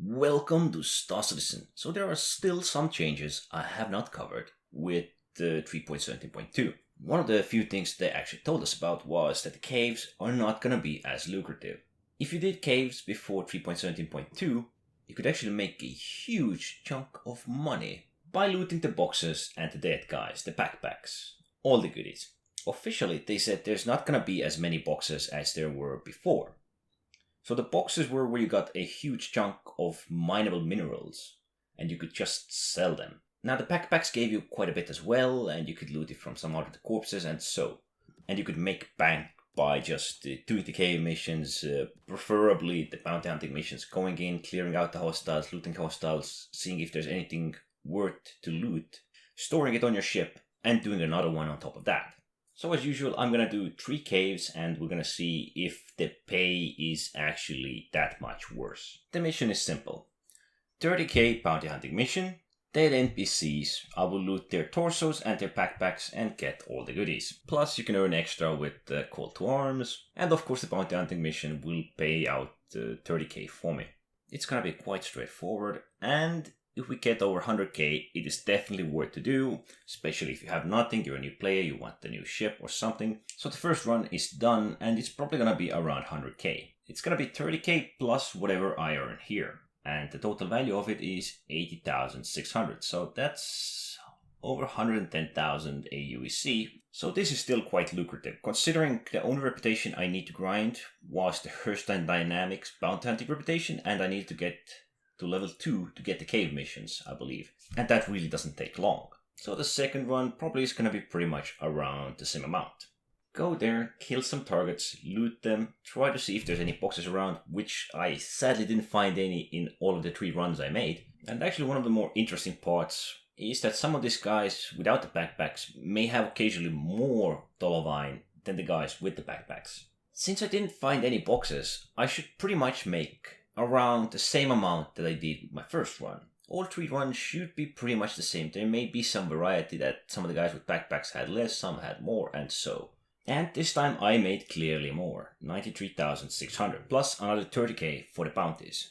Welcome to Star Citizen. So there are still some changes I have not covered with the 3.17.2. One of the few things they actually told us about was that the caves are not gonna be as lucrative. If you did caves before 3.17.2, you could actually make a huge chunk of money by looting the boxes and the dead guys, the backpacks, all the goodies. Officially, they said there's not gonna be as many boxes as there were before. So the boxes were where you got a huge chunk of mineable minerals, and you could just sell them. Now the backpacks gave you quite a bit as well, and you could loot it from some out of the corpses and so. And you could make bank by just doing the cave missions, preferably the bounty hunting missions, going in, clearing out the hostiles, looting hostiles, seeing if there's anything worth to loot, storing it on your ship, and doing another one on top of that. So as usual, I'm gonna do 3 caves and we're gonna see if the pay is actually that much worse. The mission is simple. 30k bounty hunting mission, dead NPCs, I will loot their torsos and their backpacks and get all the goodies. Plus you can earn extra with the call to arms, and of course the bounty hunting mission will pay out 30k for me. It's gonna be quite straightforward, and if we get over 100k, it is definitely worth to do, especially if you have nothing, you're a new player, you want the new ship or something. So the first run is done, and it's probably gonna be around 100k. It's gonna be 30k plus whatever I earn here, and the total value of it is 80,600, so that's over 110,000 AUEC. So this is still quite lucrative, considering the only reputation I need to grind was the Herstein Dynamics bounty hunting reputation, and I need to get to level 2 to get the cave missions, I believe. And that really doesn't take long. So the second run probably is gonna be pretty much around the same amount. Go there, kill some targets, loot them, try to see if there's any boxes around, which I sadly didn't find any in all of the 3 runs I made. And actually one of the more interesting parts is that some of these guys without the backpacks may have occasionally more Dolovine than the guys with the backpacks. Since I didn't find any boxes, I should pretty much make around the same amount that I did with my first run. All 3 runs should be pretty much the same. There may be some variety that some of the guys with backpacks had less, some had more, and so. And this time I made clearly more, 93,600, plus another 30k for the bounties.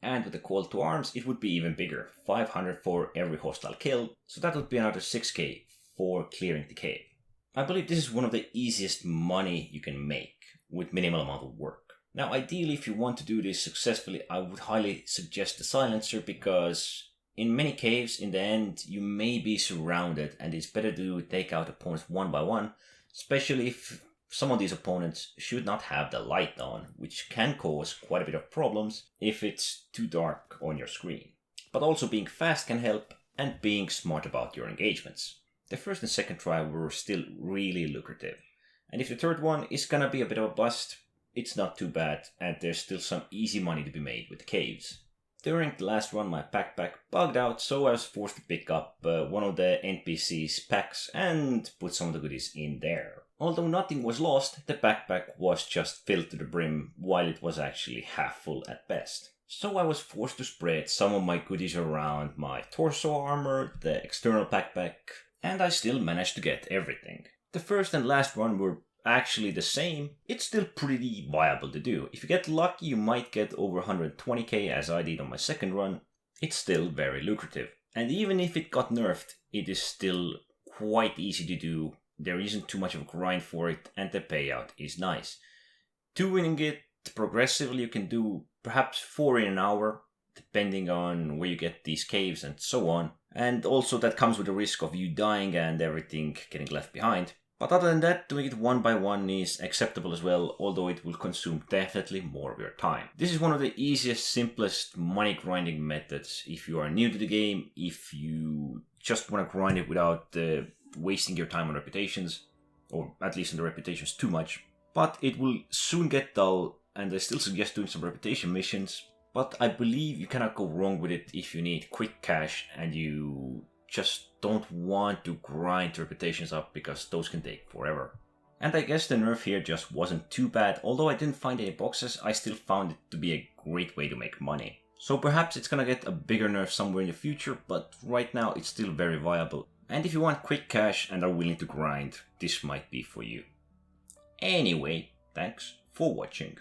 And with the call to arms it would be even bigger, 500 for every hostile kill, so that would be another 6k for clearing the cave. I believe this is one of the easiest money you can make with minimal amount of work. Now ideally, if you want to do this successfully, I would highly suggest the silencer, because in many caves in the end you may be surrounded and it's better to take out opponents one by one, especially if some of these opponents should not have the light on, which can cause quite a bit of problems if it's too dark on your screen. But also being fast can help, and being smart about your engagements. The first and second try were still really lucrative, and if the third one is gonna be a bit of a bust, it's not too bad, and there's still some easy money to be made with the caves. During the last run my backpack bugged out, so I was forced to pick up one of the NPC's packs and put some of the goodies in there. Although nothing was lost, the backpack was just filled to the brim, while it was actually half full at best. So I was forced to spread some of my goodies around my torso armor, the external backpack, and I still managed to get everything. The first and last run were actually the same. It's still pretty viable to do. If you get lucky you might get over 120k as I did on my second run. It's still very lucrative. And even if it got nerfed, it is still quite easy to do. There isn't too much of a grind for it, and the payout is nice. Doing it progressively, you can do perhaps 4 in an hour, depending on where you get these caves and so on. And also that comes with the risk of you dying and everything getting left behind. But other than that, doing it one by one is acceptable as well, although it will consume definitely more of your time. This is one of the easiest, simplest money grinding methods if you are new to the game, if you just want to grind it without wasting your time on reputations, or at least on the reputations too much. But it will soon get dull, and I still suggest doing some reputation missions, but I believe you cannot go wrong with it if you need quick cash and you just don't want to grind reputations up, because those can take forever. And I guess the nerf here just wasn't too bad. Although I didn't find any boxes, I still found it to be a great way to make money. So perhaps it's gonna get a bigger nerf somewhere in the future, but right now it's still very viable. And if you want quick cash and are willing to grind, this might be for you. Anyway, thanks for watching.